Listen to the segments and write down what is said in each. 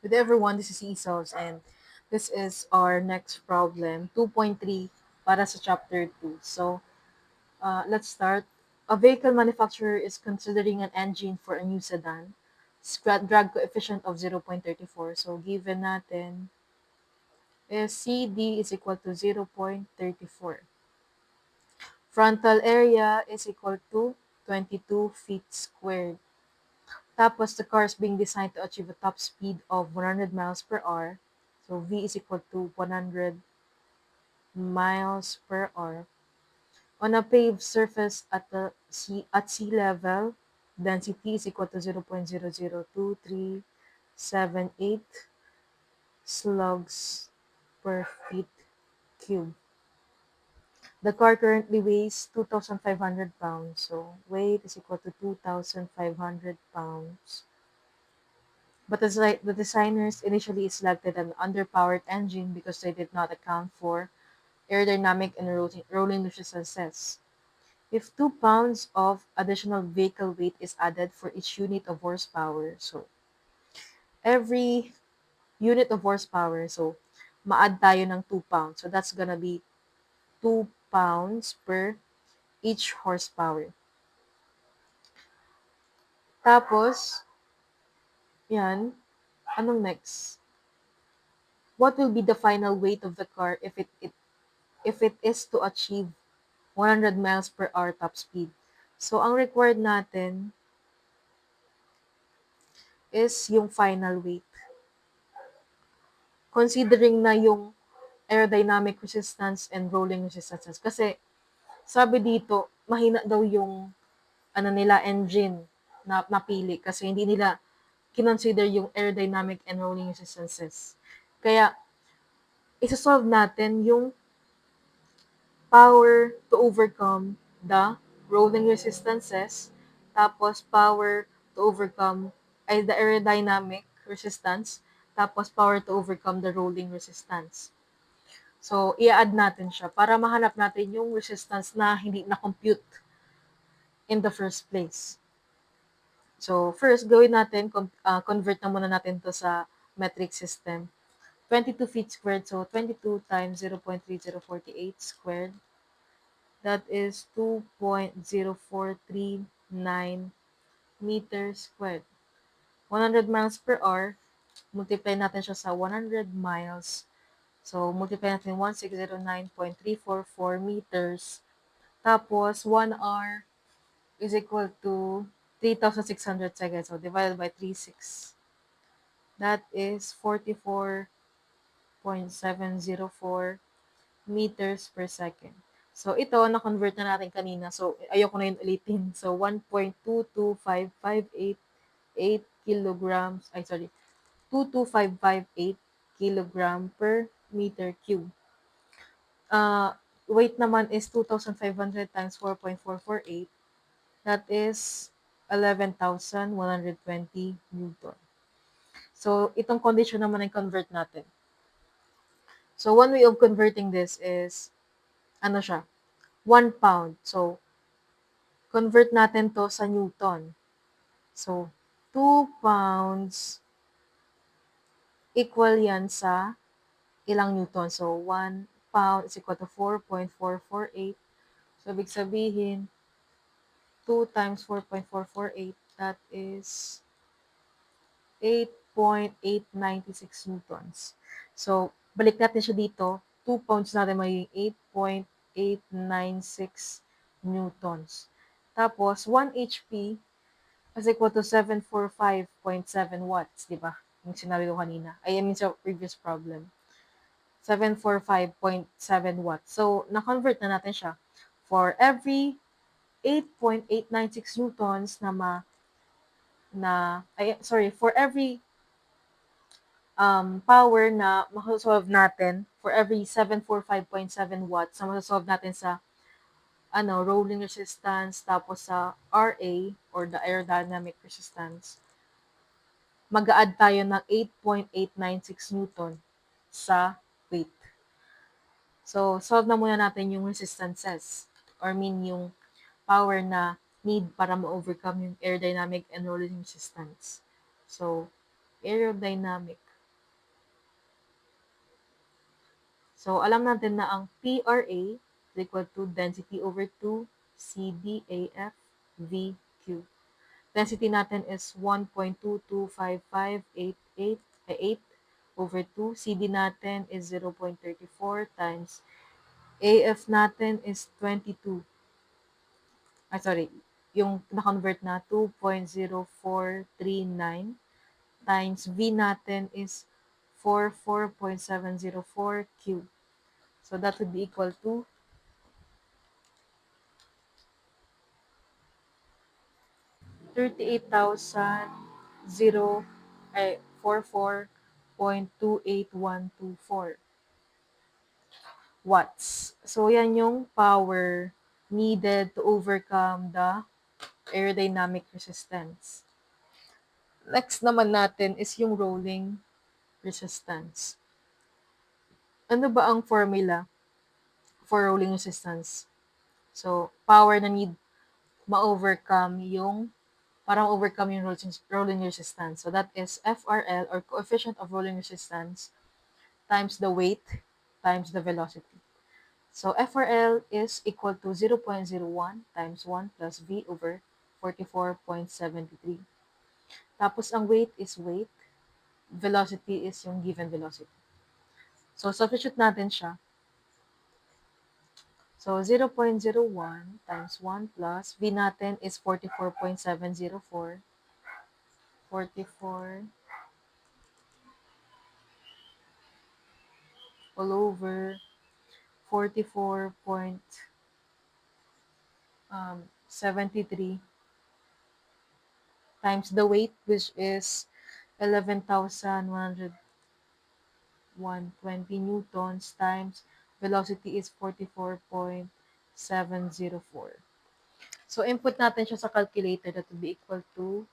Good day, everyone, this is Isos, and this is our next problem, 2.3 para sa chapter 2. So, let's start. A vehicle manufacturer is considering an engine for a new sedan. Drag coefficient of 0.34. So, given natin is CD is equal to 0.34. Frontal area is equal to 22 feet squared. Tapos, the car is being designed to achieve a top speed of 100 miles per hour. So, V is equal to 100 miles per hour. On a paved surface at sea level, density is equal to 0.00237 slugs per feet cube. The car currently weighs 2,500 pounds. So, weight is equal to 2,500 pounds. But the designers initially selected an underpowered engine because they did not account for aerodynamic and rolling resistances. If 2 pounds of additional vehicle weight is added for each unit of horsepower, so every unit of horsepower, so ma-add tayo ng 2 pounds. So that's gonna be 2 pounds per each horsepower. Tapos, yan, anong next? What will be the final weight of the car if it is to achieve 100 miles per hour top speed? So, ang required natin is yung final weight. Considering na yung aerodynamic resistance and rolling resistance. Kasi sabi dito, mahina daw yung engine na napili kasi hindi nila kinonsider yung aerodynamic and rolling resistances. Kaya, isa-solve natin yung power to overcome the rolling resistances, tapos power to overcome ay the aerodynamic resistance, tapos power to overcome the rolling resistance. So, i-add natin siya para mahanap natin yung resistance na hindi na-compute in the first place. So, first, gawin natin, convert na muna natin to sa metric system. 22 feet squared, so 22 times 0.3048 squared, that is 2.0439 meters squared. 100 miles per hour, multiply natin siya sa 100 miles. So, multiply natin 1609.344 meters. Tapos, 1 hour is equal to 3,600 seconds. So, divided by 36. That is 44.704 meters per second. So, ito, na-convert na natin kanina. So, ayoko na yun ulitin. So, 1.22558 kilograms, 22558 kilogram per meter cube. Weight naman is 2,500 times 4.448. That is 11,120 Newton. So, itong condition naman ay convert natin. So, one way of converting this is, ano siya, 1 pound. So, convert natin to sa Newton. So, 2 pounds equal yan sa ilang Newton. So, 1 pound is equal to 4.448. So, ibig sabihin, 2 times 4.448, that is 8.896 newtons. So, balik natin siya dito. 2 pounds natin magiging 8.896 newtons. Tapos, 1 HP is equal to 745.7 watts, di ba? Yung sinabi ko kanina. I mean, sa previous problem. 745.7 watts. So, na-convert na natin siya. For every 8.896 newtons for every power na masosolve natin, for every 745.7 watts na masosolve natin sa rolling resistance, tapos sa RA or the aerodynamic resistance, mag-a-add tayo ng 8.896 Newton sa weight. So, solve na muna natin yung resistances or mean yung power na need para ma-overcome yung aerodynamic and rolling resistance. So, aerodynamic So, alam natin na ang PRA is equal to density over 2 CDAF VQ. Density natin is 1.2255888 over 2. CD natin is 0.34 times AF natin is 22. Sorry, yung na-convert na 2.0439 times V natin is 44.704 Q. So that would be equal to 38,044.28124 watts. So yan yung power needed to overcome the aerodynamic resistance. Next naman natin is yung rolling resistance. Ano ba ang formula for rolling resistance? So, power na need ma-overcome yung para overcome yung rolling resistance. So, that is FRL or coefficient of rolling resistance times the weight times the velocity. So, FRL is equal to 0.01 times 1 plus V over 44.73. Tapos, ang weight is weight. Velocity is yung given velocity. So, substitute natin siya. So, 0.01 times 1 plus V natin is 44.704. 44 all over 44.73 times the weight, which is 11,120 newtons times velocity is 44.704. So, input natin siya sa calculator, that would be equal to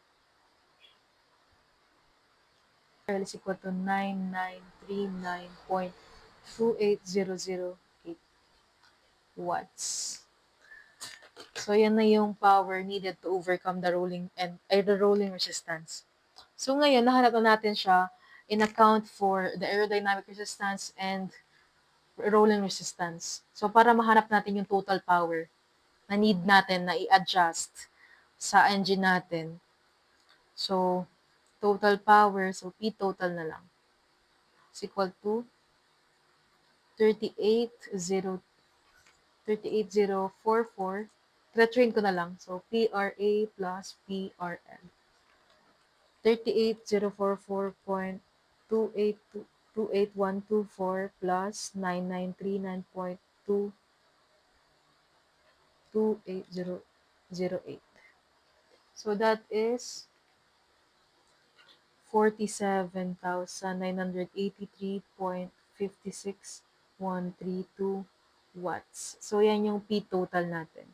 is equal to 9939.28008 watts. So, yan na yung power needed to overcome the rolling resistance. So, ngayon, nahanap na natin siya in account for the aerodynamic resistance and rolling resistance. So, para mahanap natin yung total power na need natin na i-adjust sa engine natin. So, total power, so P total na lang, is equal to 38,044. Retrain ko na lang. So, PRA plus PRL. 38,044.28124 plus 9939.28008. So, that is 47,983.56132 watts. So, yan yung P total natin.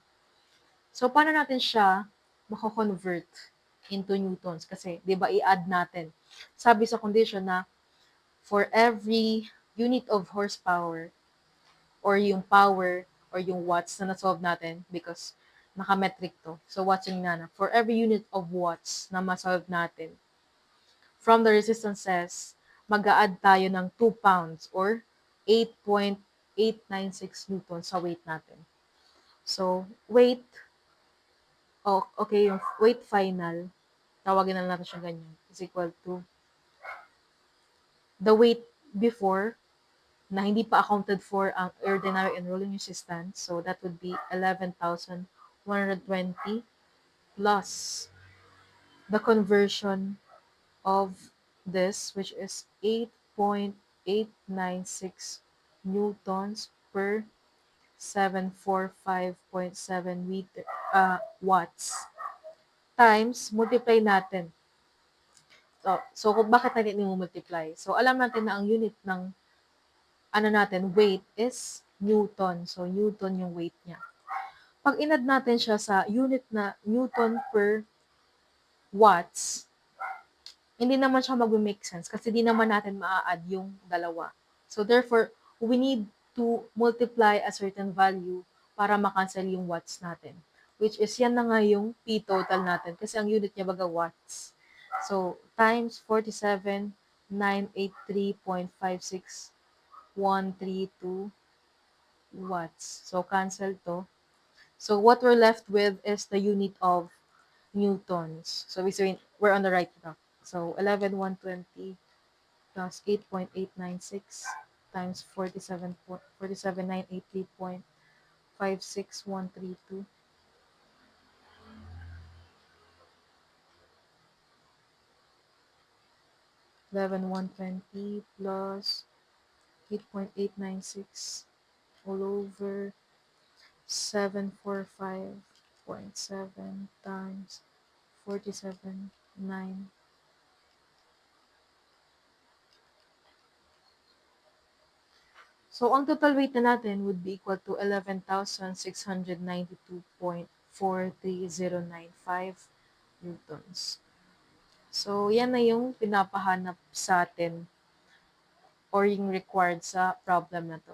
So, paano natin siya mako-convert into newtons? Kasi, di ba, i-add natin. Sabi sa condition na for every unit of horsepower or yung power or yung watts na na-solve natin because naka-metric to. So, watts yung nana. For every unit of watts na ma-solve natin, from the resistances, mag-a-add tayo ng 2 pounds or 8.896 newtons sa weight natin. So, weight, okay, yung weight final, tawagin na natin siya ganyan, is equal to the weight before na hindi pa accounted for ang aerodynamic and rolling resistance. So, that would be 11,120 plus the conversion of this, which is 8.896 newtons per 745.7 watts times multiply natin. So kung bakit natin i-multiply? So alam natin na ang unit ng natin weight is newton. So newton yung weight niya. Pag inad natin siya sa unit na newton per watts, hindi naman siya mag-make sense kasi di naman natin maa-add yung dalawa. So therefore, we need to multiply a certain value para makancel yung watts natin. Which is yan na nga yung P total natin kasi ang unit niya baga watts. So times 47,983.56 132 watts. So, cancel to. So, what we're left with is the unit of newtons. So, we're on the right track. So, 11,120 plus 8.896 times 47,983.56132. 11,120 plus 8.896 all over 745.7 times 47,9. So, ang total weight na natin would be equal to 11,692.43095 newtons. So, yan na yung pinapahanap sa atin or yung required sa problem na to.